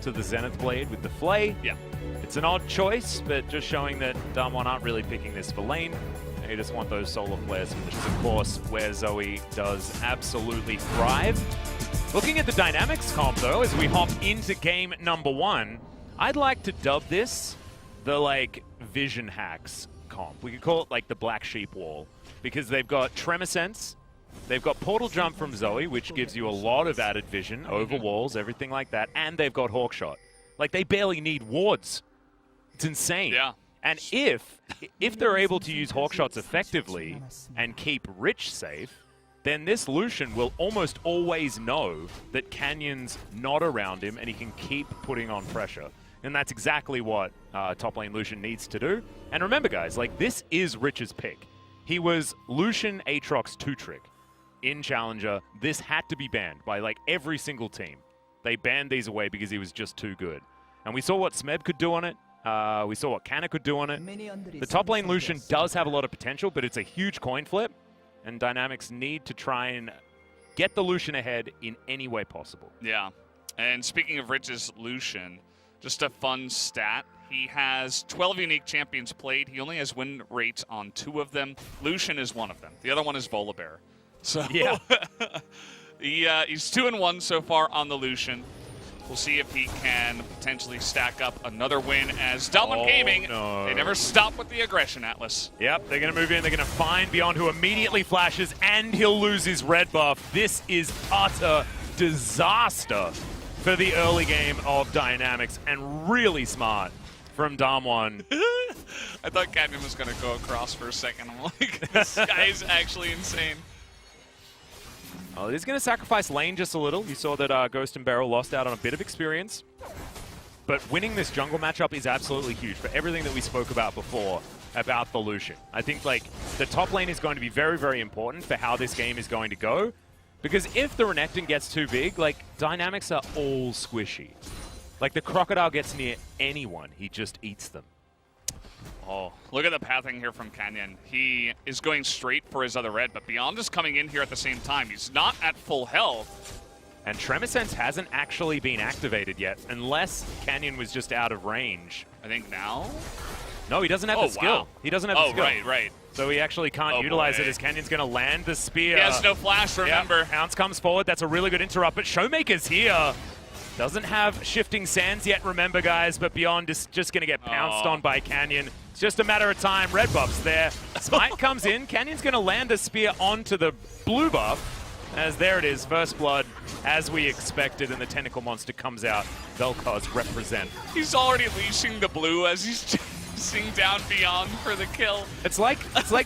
to the Zenith Blade with the Flay. Yeah. It's an odd choice, but just showing that DWN aren't really picking this for lane. They just want those solo players, which is, of course, where Zoe does absolutely thrive. Looking at the dynamics comp, though, as we hop into game number 1, I'd like to dub this the, like, vision hacks comp. We could call it, like, the Black Sheep Wall, because they've got Tremor Sense, they've got Portal Jump from Zoe, which gives you a lot of added vision over walls, everything like that, and they've got Hawkshot. Like, they barely need wards. It's insane. Yeah. And if they're able to use Hawkshots effectively and keep Rich safe, then this Lucian will almost always know that Canyon's not around him and he can keep putting on pressure. And that's exactly what top lane Lucian needs to do. And remember, guys, like, this is Rich's pick. He was Lucian Aatrox 2-trick in Challenger. This had to be banned by, like, every single team. They banned these away because he was just too good. And we saw what Smeb could do on it. We saw what Canna could do on it. The top lane Lucian does have a lot of potential, but it's a huge coin flip, and Dynamics need to try and get the Lucian ahead in any way possible. Yeah. And speaking of Rich's Lucian, just a fun stat. He has 12 unique champions played. He only has win rates on 2 of them. Lucian is one of them. The other one is Volibear. So yeah. He's 2-1 so far on the Lucian. We'll see if he can potentially stack up another win as DWN Gaming. No. They never stop with the aggression, Atlas. Yep, they're going to move in. They're going to find Beyond, who immediately flashes, and he'll lose his red buff. This is utter disaster for the early game of Dynamics, and really smart from DWN. I thought Canyon was going to go across for a second. I'm like, this guy is actually insane. Oh, it is going to sacrifice lane just a little. You saw that Ghost and Beryl lost out on a bit of experience. But winning this jungle matchup is absolutely huge for everything that we spoke about before about the Lucian. I think, like, the top lane is going to be very, very important for how this game is going to go. Because if the Renekton gets too big, like, Dynamics are all squishy. Like, the Crocodile gets near anyone, he just eats them. Oh, look at the pathing here from Canyon. He is going straight for his other red, but Beyond is coming in here at the same time. He's not at full health. And Tremor Sense hasn't actually been activated yet, unless Canyon was just out of range. I think now? No, he doesn't have the skill. Wow. He doesn't have the skill. Right. So he actually can't utilize it as Canyon's going to land the spear. He has no flash, remember. Yep. Pounce comes forward. That's a really good interrupt, but Showmaker's here. Doesn't have Shifting Sands yet, remember, guys, but Beyond is just going to get pounced on by Canyon. It's just a matter of time. Red buff's there. Smite comes in. Canyon's going to land a spear onto the blue buff. As there it is, first blood, as we expected, and the Tentacle Monster comes out. Vel'Koz represent. He's already leashing the blue as he's chasing down Beyond for the kill. It's like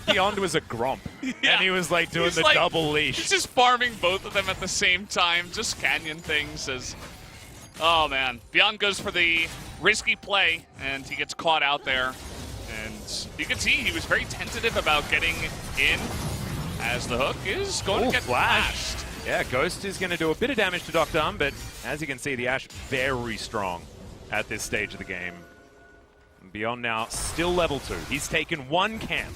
Beyond was a Gromp, and he was like doing the double leash. He's just farming both of them at the same time. Just Canyon things as... Oh, man. Beyond goes for the risky play, and he gets caught out there. And you can see he was very tentative about getting in, as the hook is going to get flashed. Yeah, Ghost is going to do a bit of damage to Dr. but as you can see, the Ashe very strong at this stage of the game. And Beyond now still level 2. He's taken 1 camp.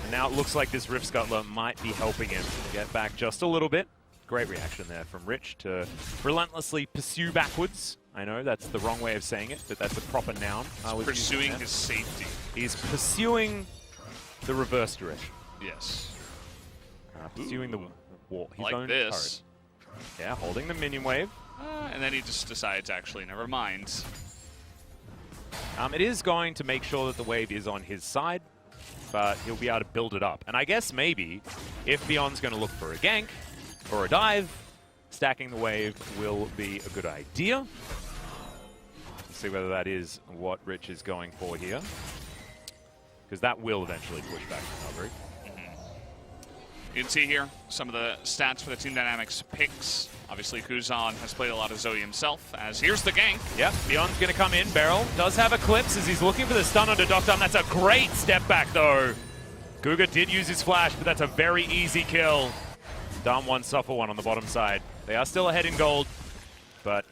And now it looks like this Rift Scuttler might be helping him get back just a little bit. Great reaction there from Rich to relentlessly pursue backwards. I know that's the wrong way of saying it, but that's a proper noun. Pursuing his safety. He's pursuing the reverse direction. Yes. Pursuing the wall. His like own this. turret. Yeah, holding the minion wave. And then he just decides, actually, never mind. It is going to make sure that the wave is on his side, but he'll be able to build it up. And I guess maybe if Beyond's going to look for a gank or a dive, stacking the wave will be a good idea. Let's see whether that is what Rich is going for here, because that will eventually push back the Valkyrie. You can see here some of the stats for the Team Dynamics picks. Obviously, Kuzan has played a lot of Zoe himself, as here's the gank. Yep, Beyond's going to come in. Beryl does have Eclipse as he's looking for the stun onto Dr. That's a great step back, though. Guga did use his flash, but that's a very easy kill. Down 1, suffer 1 on the bottom side. They are still ahead in gold, but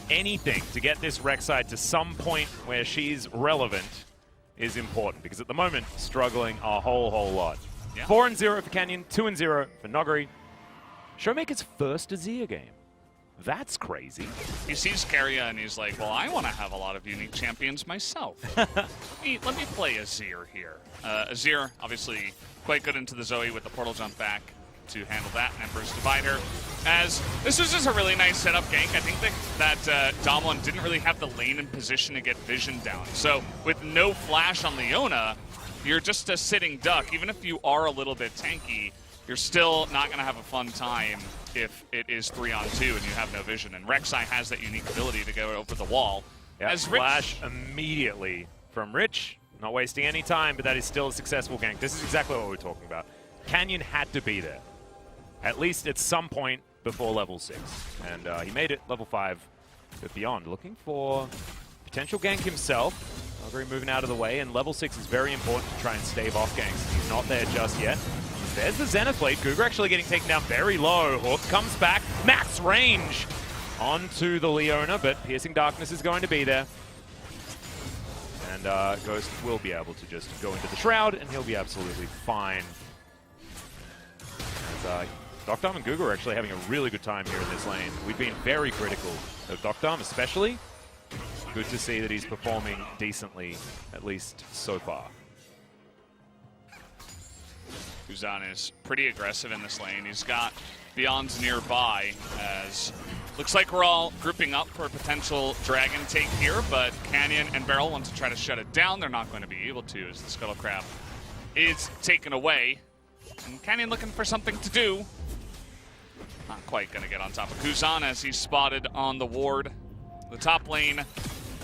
anything to get this Rek'Sai to some point where she's relevant is important, because at the moment, struggling a whole lot. Yeah. 4-0 for Canyon, 2-0 for Noggery. Showmaker's first Azir game. That's crazy. He sees Keria and he's like, well, I want to have a lot of unique champions myself. Let me play Azir here. Azir, obviously, quite good into the Zoe with the portal jump back to handle that. And Emperor's Divider. As this was just a really nice setup gank. I think that DWGN didn't really have the lane in position to get vision down. So with no flash on Leona, you're just a sitting duck. Even if you are a little bit tanky, you're still not going to have a fun time if it is 3-on-2 and you have no vision. And Rek'Sai has that unique ability to go over the wall. Yep, As flash immediately from Rich. Not wasting any time, but that is still a successful gank. This is exactly what we're talking about. Canyon had to be there, at least at some point before level 6. And he made it level 5, but beyond. Looking for potential gank himself. Nuguri moving out of the way, and level 6 is very important to try and stave off ganks. He's not there just yet. There's the Zenith Blade. Cougar actually getting taken down very low. Hook comes back. Max range onto the Leona, but Piercing Darkness is going to be there. And Ghost will be able to just go into the Shroud, and he'll be absolutely fine. As Docdom and Guga are actually having a really good time here in this lane. We've been very critical of Docdom, especially. Good to see that he's performing decently, at least so far. Guzan is pretty aggressive in this lane. He's got Beyond's nearby, as looks like we're all grouping up for a potential dragon take here, but Canyon and Beryl want to try to shut it down. They're not going to be able to, as the Scuttle Crab is taken away. And Canyon looking for something to do. Not quite going to get on top of Guzan as he's spotted on the ward. The top lane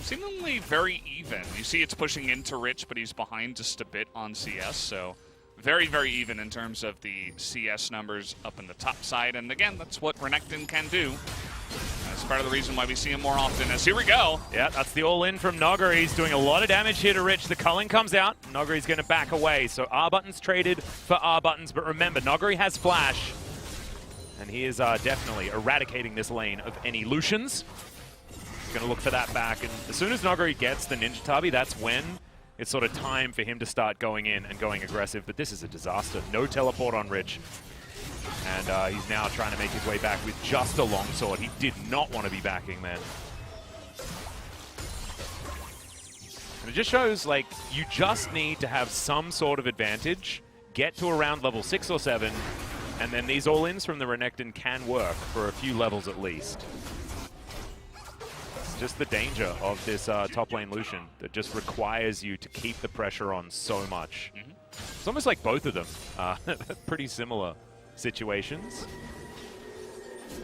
seemingly very even. You see it's pushing into Rich, but he's behind just a bit on CS, so very, very even in terms of the CS numbers up in the top side. And again, that's what Renekton can do. That's part of the reason why we see him more often. As here we go. Yeah, that's the all-in from Nuguri. He's doing a lot of damage here to Rich. The culling comes out. Nuguri's going to back away. So R buttons traded for R buttons. But remember, Nuguri has flash. And he is definitely eradicating this lane of any Lucians. He's going to look for that back. And as soon as Nuguri gets the Ninja Tabi, that's when it's sort of time for him to start going in and going aggressive. But this is a disaster. No teleport on Rich. And he's now trying to make his way back with just a longsword. He did not want to be backing, man. And it just shows, like, you just need to have some sort of advantage, get to around level 6 or 7, and then these all-ins from the Renekton can work for a few levels at least. It's just the danger of this top lane Lucian that just requires you to keep the pressure on so much. It's almost like both of them are pretty similar situations.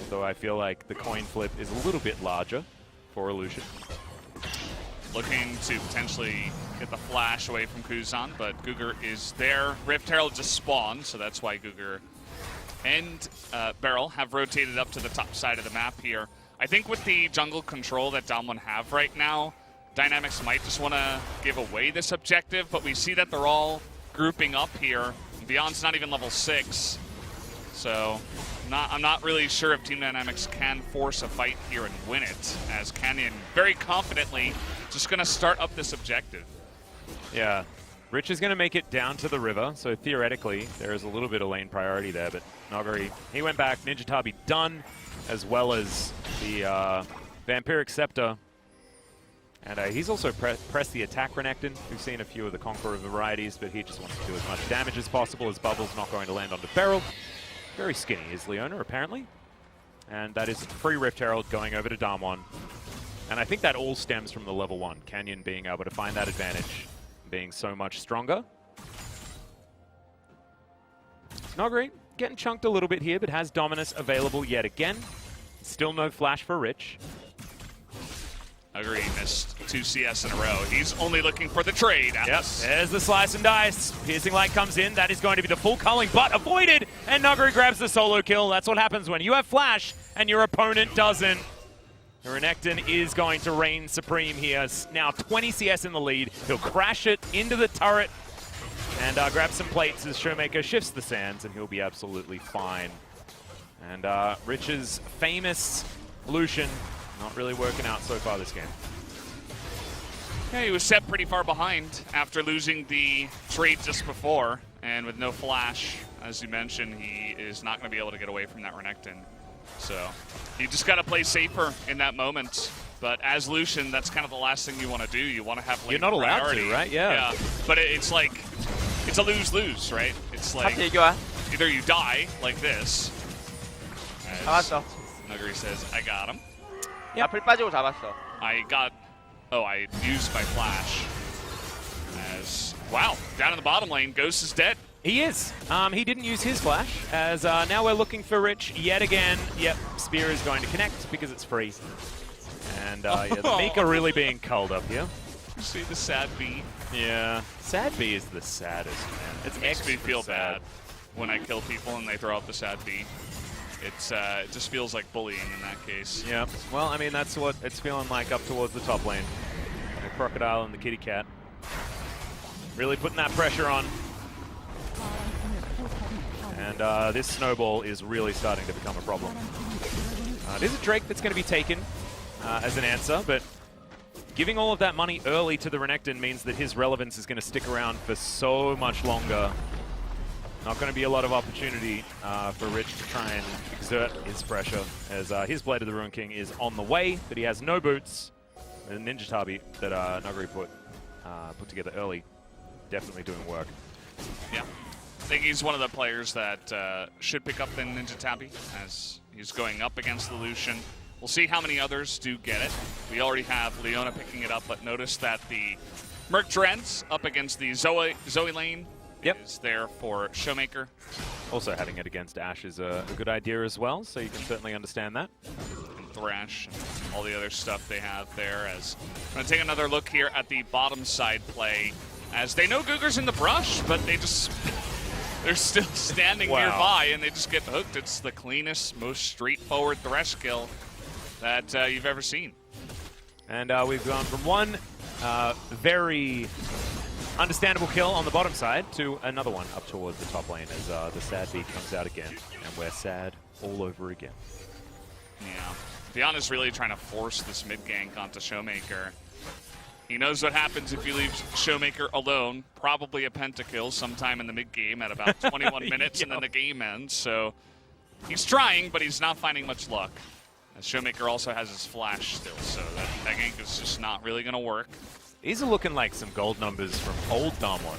Although I feel like the coin flip is a little bit larger for Lucian. Looking to potentially get the flash away from Kuzan, but Guger is there. Rift Herald just spawned, so that's why Guger and Beryl have rotated up to the top side of the map here. I think with the jungle control that DWGN have right now, Dynamics might just want to give away this objective, but we see that they're all grouping up here. Beyond's not even level 6. So I'm not really sure if Team Dynamics can force a fight here and win it, as Canyon very confidently just going to start up this objective. Yeah, Rich is going to make it down to the river, so theoretically there is a little bit of lane priority there, but Nuguri, he went back, Ninja Tabi done, as well as the Vampiric Scepter. And he's also pressed the attack Renekton. We've seen a few of the Conqueror varieties, but he just wants to do as much damage as possible, as Bubble's not going to land onto Beryl. Very skinny is Leona, apparently. And that is free Rift Herald going over to DWGN. And I think that all stems from the level 1. Canyon being able to find that advantage, being so much stronger. Nuguri getting chunked a little bit here, but has Dominus available yet again. Still no flash for Rich. Nuguri missed 2 CS in a row. He's only looking for the trade. Yep, there's the slice and dice. Piercing Light comes in. That is going to be the full culling, but avoided. And Nuguri grabs the solo kill. That's what happens when you have flash and your opponent doesn't. The Renekton is going to reign supreme here. Now 20 CS in the lead. He'll crash it into the turret and grab some plates as Showmaker shifts the sands, and he'll be absolutely fine. And Rich's famous Lucian not really working out so far this game. Yeah, he was set pretty far behind after losing the trade just before, and with no flash, as you mentioned, he is not going to be able to get away from that Renekton. So you just got to play safer in that moment. But as Lucian, that's kind of the last thing you want to do. You want to have lane You're not allowed priority. to, right? Yeah. But it's like, it's a lose-lose, right? It's like 갑자기 좋아. either you die like this. 잡았어. Nuggery says, I got him. 나 풀 빠지고 잡았어. I used my flash. As, wow, down in the bottom lane, Ghost is dead. He is. He didn't use his flash, as now we're looking for Rich yet again. Yep, Spear is going to connect because it's free. And yeah, the Mika really being culled up here. You see the sad B? Yeah. Sad B is the saddest, man. It makes me feel bad when I kill people and they throw out the sad B. It just feels like bullying in that case. Yeah. Well, I mean, that's what it's feeling like up towards the top lane. The Crocodile and the Kitty Cat. Really putting that pressure on. And this snowball is really starting to become a problem. There's a Drake that's going to be taken as an answer, but giving all of that money early to the Renekton means that his relevance is going to stick around for so much longer. Not going to be a lot of opportunity for Rich to try and exert his pressure, as his Blade of the Ruin King is on the way, but he has no boots. And Ninja Tabi that Nuggery put together early, definitely doing work. Yeah. I think he's one of the players that should pick up the Ninja Tabi as he's going up against the Lucian. We'll see how many others do get it. We already have Leona picking it up, but notice that the Merc Dreads up against the Zoe lane is there for Showmaker. Also having it against Ashe is a good idea as well, so you can certainly understand that. And Thrash and all the other stuff they have there. As I'm going to take another look here at the bottom side play, as they know Gugar's in the brush, but they're still standing nearby and they just get hooked. It's the cleanest, most straightforward Thresh kill that you've ever seen. And we've gone from one very understandable kill on the bottom side to another one up towards the top lane as the sad beat comes out again. And we're sad all over again. Yeah. DWG's is really trying to force this mid gank onto Showmaker. He knows what happens if you leave Showmaker alone. Probably a pentakill sometime in the mid game at about 21 minutes and then the game ends. So he's trying, but he's not finding much luck. As Showmaker also has his flash still, so that gank is just not really going to work. These are looking like some gold numbers from old Damwon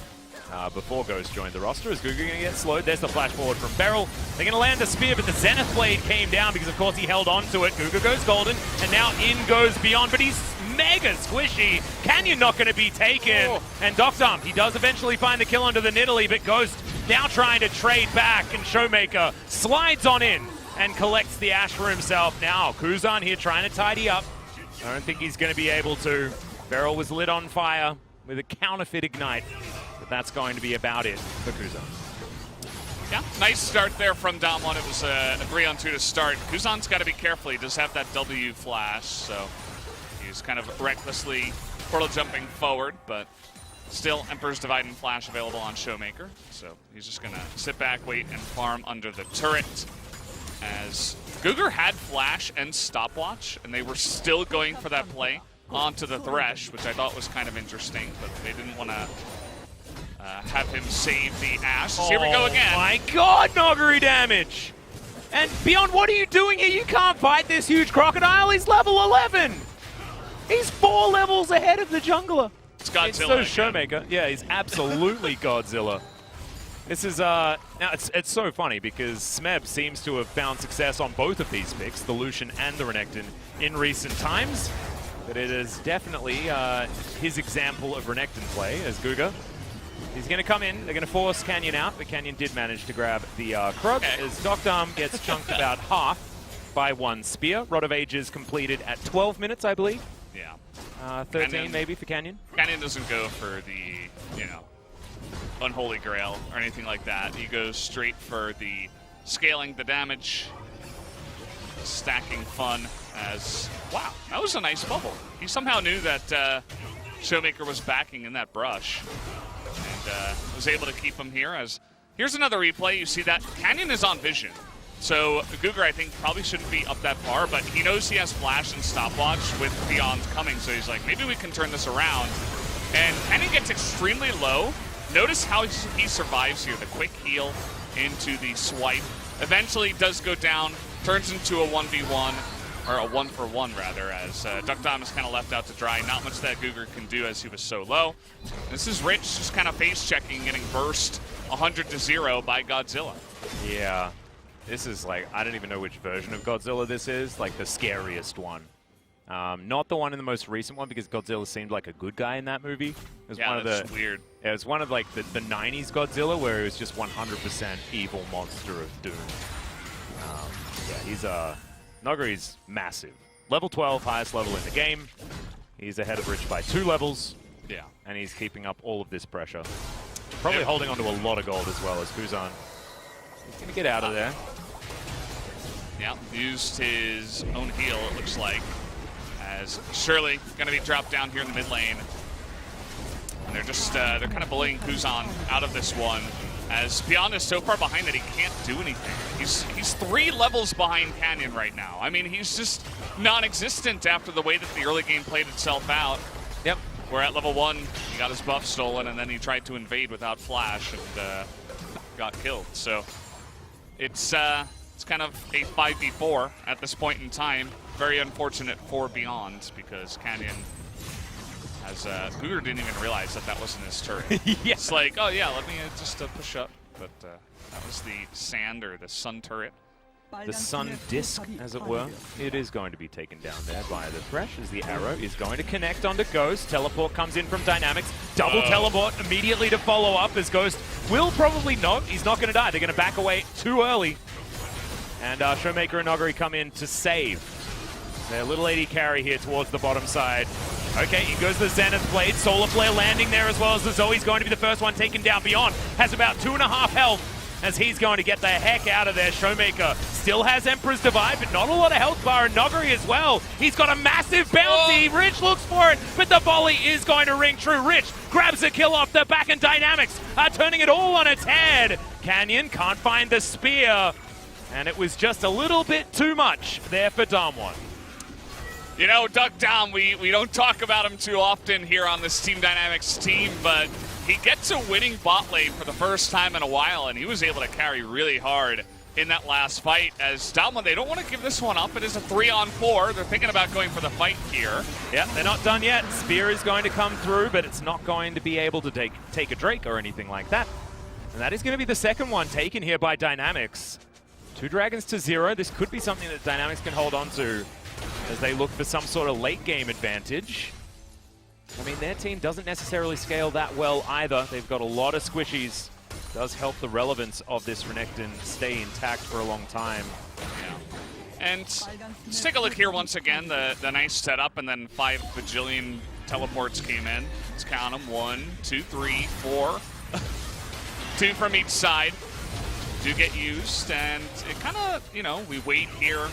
before Ghost joined the roster. Is Guga going to get slowed? There's the flash forward from Beryl. They're going to land a spear, but the Zenith Blade came down because, of course, he held on to it. Guga goes golden, and now in goes Beyond, but he's mega squishy. Canyon not going to be taken. And Docdom, he does eventually find the kill onto the Nidalee, but Ghost now trying to trade back, and Showmaker slides on in and collects the Ashe for himself. Now, Kuzan here trying to tidy up. I don't think he's going to be able to. Beryl was lit on fire with a counterfeit ignite, but that's going to be about it for Kuzan. Yeah, nice start there from Damwon. It was a 3-on-2 to start. Kuzan's got to be careful. He does have that W flash, so he's kind of recklessly portal jumping forward, but still Emperor's Divide and Flash available on Showmaker. So he's just going to sit back, wait, and farm under the turret. As Gugar had Flash and Stopwatch, and they were still going for that play onto the Thresh, which I thought was kind of interesting, but they didn't want to have him save the Ashe. Here we go again. Oh my god, Nuggery damage! And Beyond, what are you doing here? You can't fight this huge crocodile. He's level 11! He's 4 levels ahead of the jungler. It's Godzilla. It's so Showmaker. Yeah, he's absolutely Godzilla. This is, now it's so funny because Smeb seems to have found success on both of these picks, the Lucian and the Renekton, in recent times. But it is definitely his example of Renekton play as Guga. He's going to come in. They're going to force Canyon out, but Canyon did manage to grab the Krug as Docdom gets chunked about half by one spear. Rod of Ages completed at 12 minutes, I believe. Yeah. 13 Canyon, maybe for Canyon. Canyon doesn't go for the, Unholy Grail or anything like that. He goes straight for the scaling the damage, stacking fun as, wow, that was a nice bubble. He somehow knew that Showmaker was backing in that brush and was able to keep him here. As here's another replay. You see that Canyon is on vision. So Gugar, I think, probably shouldn't be up that far, but he knows he has Flash and Stopwatch with Beyond coming, so he's like, maybe we can turn this around. And Canyon gets extremely low. Notice how he survives here. The quick heal into the swipe. Eventually does go down turns into a 1v1, or a 1-for-1 rather, as DWG is kind of left out to dry. Not much that Cougar can do as he was so low. This is Rich just kind of face checking, getting burst 100-0 by Godzilla. Yeah. This is like, I don't even know which version of Godzilla this is, like the scariest one. Not the one in the most recent one, because Godzilla seemed like a good guy in that movie. It was Yeah, one that's of the, weird. It was one of like the 90s Godzilla, where it was just 100% evil monster of doom. Yeah, he's Nogari's massive. Level 12, highest level in the game. He's ahead of Rich by 2 levels. Yeah. And he's keeping up all of this pressure. Probably holding onto a lot of gold as well as Kuzan. He's going to get out of there. Yeah, used his own heal, it looks like, as Shirley going to be dropped down here in the mid lane. And they're just, they're kind of bullying Kuzan out of this one, as Beyond is so far behind that he can't do anything. He's 3 levels behind Canyon right now. I mean, he's just non-existent after the way that the early game played itself out. Yep. Where at level 1, he got his buff stolen, and then he tried to invade without flash and got killed. So it's kind of a 5v4 at this point in time. Very unfortunate for Beyond, because Canyon has, Cougar didn't even realize that that wasn't his turret. Yeah. It's like, oh yeah, let me just push up. But that was the sand or the sun turret. The sun disc, as it were. It is going to be taken down there by the Thresh, as the arrow is going to connect onto Ghost. Teleport comes in from Dynamics. Double teleport immediately to follow up, as Ghost will probably not. He's not going to die. They're going to back away too early. And Showmaker and Nogari come in to save. Their little AD carry here towards the bottom side. Okay, in goes the Zenith Blade. Solar Flare landing there, as well as the Zoe's going to be the first one taken down. Beyond has about 2.5 health, as he's going to get the heck out of there. Showmaker still has Emperor's Divide, but not a lot of health bar, and Nogari as well. He's got a massive bounty. Rich looks for it, but the volley is going to ring true. Rich grabs a kill off the back, and Dynamics are turning it all on its head. Canyon can't find the spear, and it was just a little bit too much there for DWG. You know, DWG, we don't talk about him too often here on this Team Dynamics team, but he gets a winning bot lane for the first time in a while, and he was able to carry really hard in that last fight. As DWG, they don't want to give this one up. It is a 3-on-4. They're thinking about going for the fight here. Yeah, they're not done yet. Spear is going to come through, but it's not going to be able to take a Drake or anything like that. And that is going to be the second one taken here by Dynamics. 2 dragons to 0. This could be something that Dynamics can hold on to as they look for some sort of late game advantage. I mean, their team doesn't necessarily scale that well either. They've got a lot of squishies. Does help the relevance of this Renekton stay intact for a long time. Yeah. And let's take a look here once again. The nice setup, and then 5 bajillion teleports came in. Let's count them. 1, 2, 3, 4. 2 from each side do get used, and it kind of, you know, we wait here.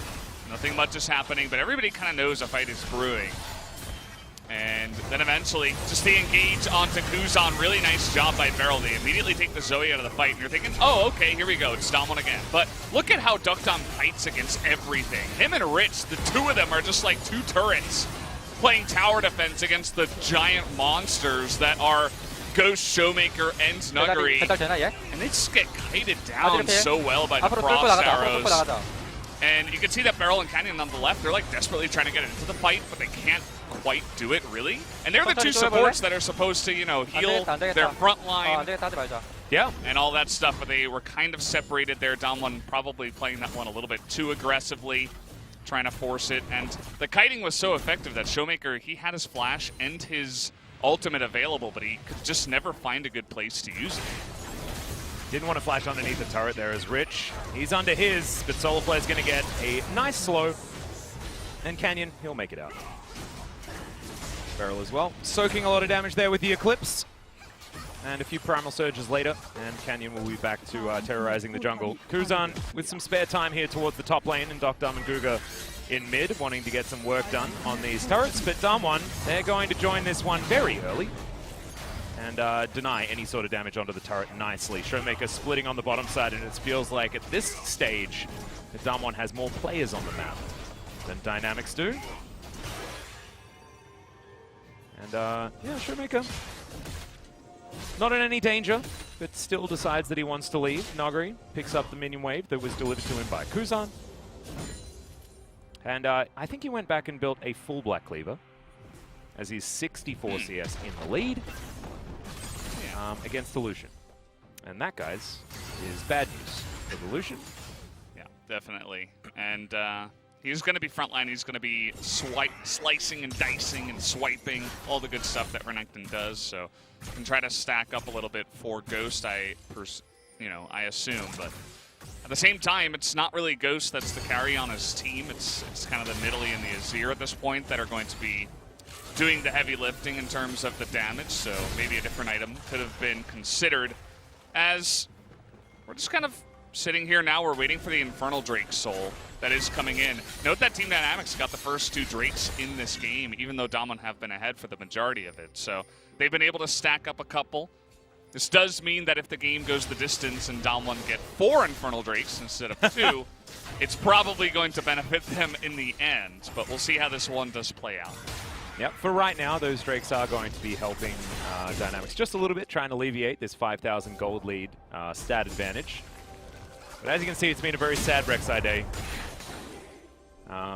Nothing much is happening, but everybody kind of knows a fight is brewing. And then eventually, just the engage onto Kuzan. Really nice job by Beryl. They immediately take the Zoe out of the fight, and you're thinking, oh, okay, here we go. It's Damwon again. But look at how DWG fights against everything. Him and Rich, the 2 of them are just like 2 turrets playing tower defense against the giant monsters that are Ghost, Showmaker, and Nuggery. And they just get kited down so well by the frost arrows. And you can see that Beryl and Canyon on the left, they're like desperately trying to get into the fight, but they can't quite do it, really. And they're the 2 supports that are supposed to, you know, heal their front line. Yeah. And all that stuff, but they were kind of separated there. DWG probably playing that one a little bit too aggressively, trying to force it. And the kiting was so effective that Showmaker, he had his flash and his ultimate available, but he could just never find a good place to use it. Didn't want to flash underneath the turret there as Rich. He's under his, but Solar Flare's going to get a nice slow. And Canyon, he'll make it out. Beryl as well, soaking a lot of damage there with the Eclipse. And a few Primal Surges later, and Canyon will be back to terrorizing the jungle. Kuzan with some spare time here towards the top lane, and DWG and Guga in mid, wanting to get some work done on these turrets. But DWG, they're going to join this one very early and deny any sort of damage onto the turret nicely. Showmaker splitting on the bottom side, and it feels like at this stage that DWG has more players on the map than Dynamics do. And yeah, Showmaker not in any danger, but still decides that he wants to leave. Nogari picks up the minion wave that was delivered to him by Kuzan. And I think he went back and built a full Black Cleaver, as he's 64 CS in the lead against the Lucian. And that, guys, is bad news for the Lucian. Yeah, definitely. And he's going to be frontline. He's going to be slicing and dicing and swiping, all the good stuff that Renekton does. So can try to stack up a little bit for Ghost, I assume. But at the same time, it's not really Ghost that's the carry on his team. It's kind of the Nidalee and the Azir at this point that are going to be doing the heavy lifting in terms of the damage. So maybe a different item could have been considered, as we're just kind of sitting here now. We're waiting for the Infernal Drake Soul that is coming in. Note that Team Dynamics got the first 2 Drakes in this game, even though Damwon have been ahead for the majority of it. So they've been able to stack up a couple. This does mean that if the game goes the distance and Damwon get 4 Infernal Drakes instead of 2, it's probably going to benefit them in the end. But we'll see how this one does play out. Yep, for right now, those Drakes are going to be helping Dynamics just a little bit, trying to alleviate this 5,000 gold lead stat advantage. But as you can see, it's been a very sad Rek'Sai day.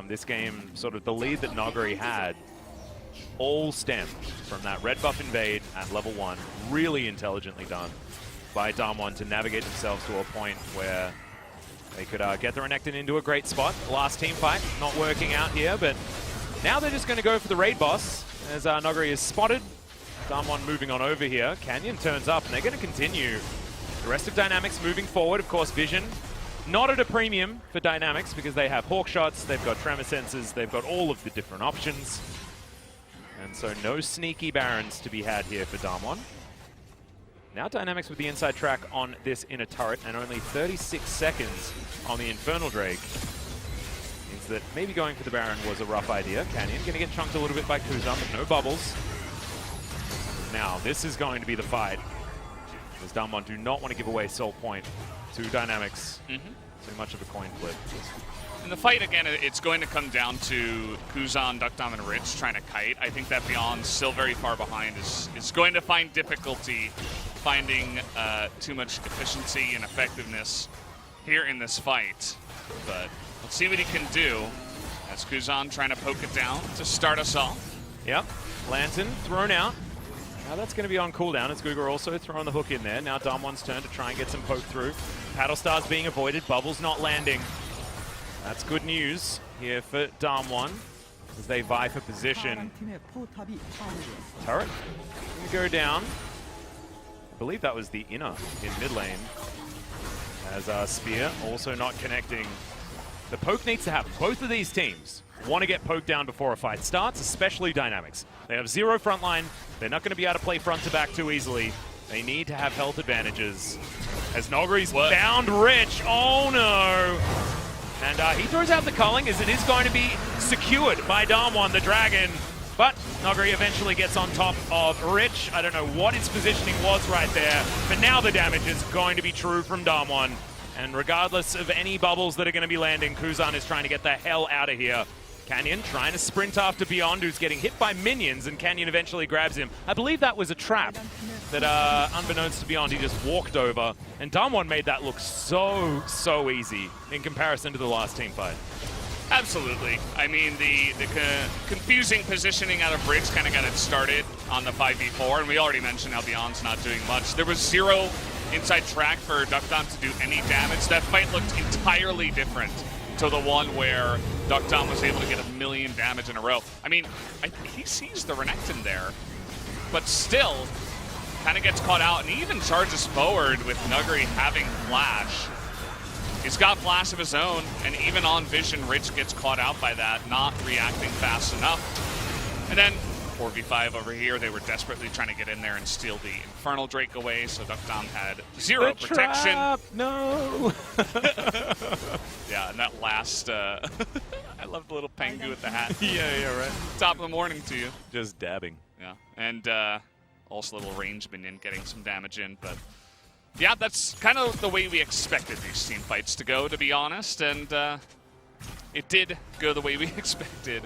This game, sort of the lead that Noguri had, all stemmed from that red buff invade at level 1. Really intelligently done by Damwon to navigate themselves to a point where they could get the Renekton into a great spot. Last team fight, not working out here, but now they're just going to go for the raid boss, as Noguri is spotted. Damwon moving on over here. Canyon turns up, and they're going to continue. The rest of Dynamics moving forward. Of course, Vision not at a premium for Dynamics because they have Hawk Shots, they've got Tremor Sensors, they've got all of the different options. And so no sneaky Barons to be had here for Damwon. Now Dynamics with the inside track on this inner turret, and only 36 seconds on the Infernal Drake. Means that maybe going for the Baron was a rough idea. Canyon going to get chunked a little bit by Kuzan, but no bubbles. Now, this is going to be the fight, as Damwon do not want to give away Soul Point to Dynamics. Too much of a coin flip. In the fight, again, it's going to come down to Kuzan, Duckdom, and Rich trying to kite. I think that Beyond, still very far behind, is going to find difficulty finding too much efficiency and effectiveness here in this fight. But let's see what he can do, as Kuzan trying to poke it down to start us off. Yep, Lantern thrown out. Now that's going to be on cooldown, as Guga also throwing the hook in there. Now Damwon's turn to try and get some poke through. Paddle Stars being avoided, Bubbles not landing. That's good news here for Damwon, as they vie for position. Turret going to go down. I believe that was the inner in mid lane, as Spear also not connecting. The poke needs to happen. Both of these teams want to get poked down before a fight starts, especially Dynamics. They have 0 frontline. They're not going to be able to play front to back too easily. They need to have health advantages. As Noguri's found Rich. Oh no! And he throws out the culling, as it is going to be secured by Damwon, the dragon. But Noguri eventually gets on top of Rich. I don't know what his positioning was right there, but now the damage is going to be true from Damwon. And regardless of any bubbles that are going to be landing, Kuzan is trying to get the hell out of here. Canyon trying to sprint after Beyond, who's getting hit by minions, and Canyon eventually grabs him. I believe that was a trap that, unbeknownst to Beyond, he just walked over. And Damwon made that look so easy in comparison to the last team fight. Absolutely. I mean, the confusing positioning out of Briggs kind of got it started on the 5v4, and we already mentioned how Beyond's not doing much. There was 0 inside track for Duckdom to do any damage. That fight looked entirely different to the one where Duckdom was able to get 1 million damage in a row. I mean, he sees the Renekton there, but still kind of gets caught out, and he even charges forward with Nuguri having Flash. He's got Flash of his own, and even on Vision, Rich gets caught out by that, not reacting fast enough. And then 4v5 over here, they were desperately trying to get in there and steal the Infernal Drake away, so Duckdom had 0 protection. Trap. No! Yeah, and that last, I love the little Pengu with the hat. yeah, right. Top of the morning to you. Just dabbing. Yeah, and also a little range minion getting some damage in, but yeah, that's kind of the way we expected these team fights to go, to be honest, and it did go the way we expected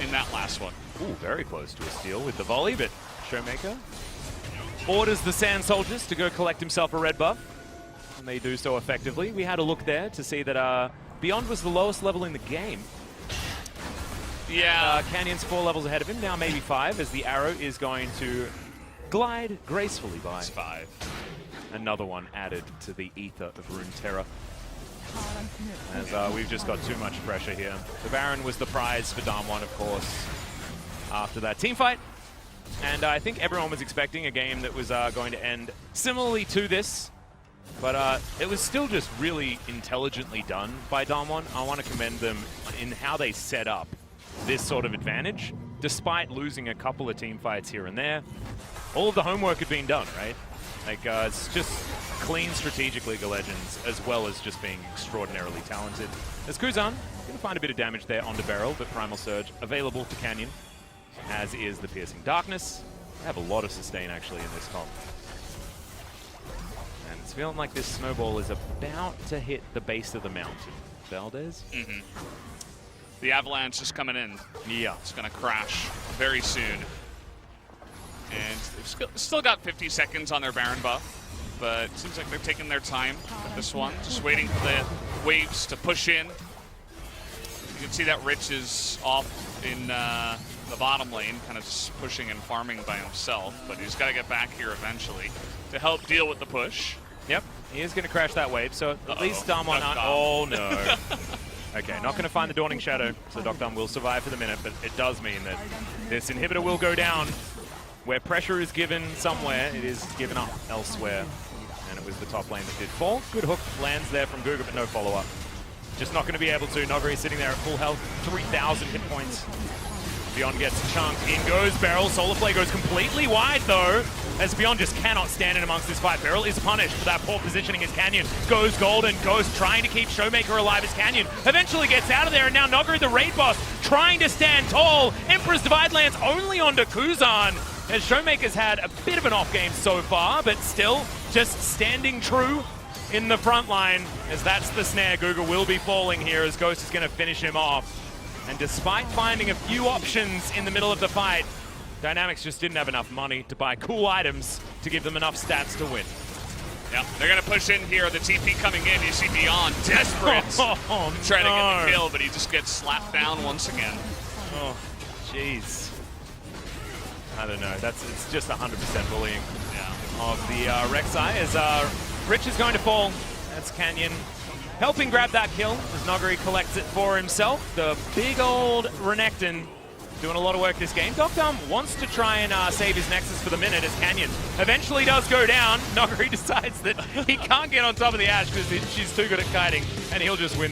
in that last one. Ooh, very close to a steal with the volley, but Showmaker orders the Sand Soldiers to go collect himself a red buff, and they do so effectively. We had a look there to see that Beyond was the lowest level in the game. Yeah. Canyon's 4 levels ahead of him, now maybe 5, as the arrow is going to glide gracefully by. It's 5. Another one added to the ether of Runeterra. As we've just got too much pressure here. The Baron was the prize for DWG, of course, after that team fight. And I think everyone was expecting a game that was going to end similarly to this. But it was still just really intelligently done by DWG. I want to commend them in how they set up this sort of advantage, despite losing a couple of team fights here and there. All of the homework had been done, right? Like, it's just clean strategic League of Legends, as well as just being extraordinarily talented. As Kuzan, going to find a bit of damage there onto Beryl, but Primal Surge available to Canyon, as is the Piercing Darkness. They have a lot of sustain, actually, in this comp. And it's feeling like this snowball is about to hit the base of the mountain. Valdez? Mm-hmm. The Avalanche is coming in. Yeah. It's going to crash very soon. And they've still got 50 seconds on their Baron buff, but it seems like they're taking their time with this one, just waiting for the waves to push in. You can see that Rich is off in the bottom lane, kind of just pushing and farming by himself, but he's got to get back here eventually to help deal with the push. Yep, he is going to crash that wave, so at least Damwon... Oh, no. Okay, not going to find the Dawning Shadow, so Dokdam will survive for the minute, but it does mean that this inhibitor will go down. Where pressure is given somewhere, it is given up elsewhere. And it was the top lane that did fall. Good hook lands there from Guga, but no follow-up. Just not going to be able to. Noguri sitting there at full health, 3,000 hit points. Beyond gets chunked. In goes Beryl. Solar Flare goes completely wide, though, as Beyond just cannot stand in amongst this fight. Beryl is punished for that poor positioning as Canyon goes golden. Ghost trying to keep Showmaker alive as Canyon eventually gets out of there, and now Noguri, the raid boss, trying to stand tall. Emperor's Divide lands only onto Kuzan, as Showmaker's had a bit of an off game so far, but still just standing true in the front line, as that's the snare. Guga will be falling here as Ghost is going to finish him off. And despite finding a few options in the middle of the fight, Dynamics just didn't have enough money to buy cool items to give them enough stats to win. Yeah, they're going to push in here. The TP coming in. You see Beyond desperate trying to get the kill, but he just gets slapped down once again. Oh, jeez. I don't know. It's just 100% bullying of the Rek'Sai, as Rich is going to fall. That's Canyon helping grab that kill as Noguri collects it for himself. The big old Renekton doing a lot of work this game. Dokdam wants to try and save his Nexus for the minute as Canyon eventually does go down. Noguri decides that he can't get on top of the Ashe because she's too good at kiting, and he'll just win.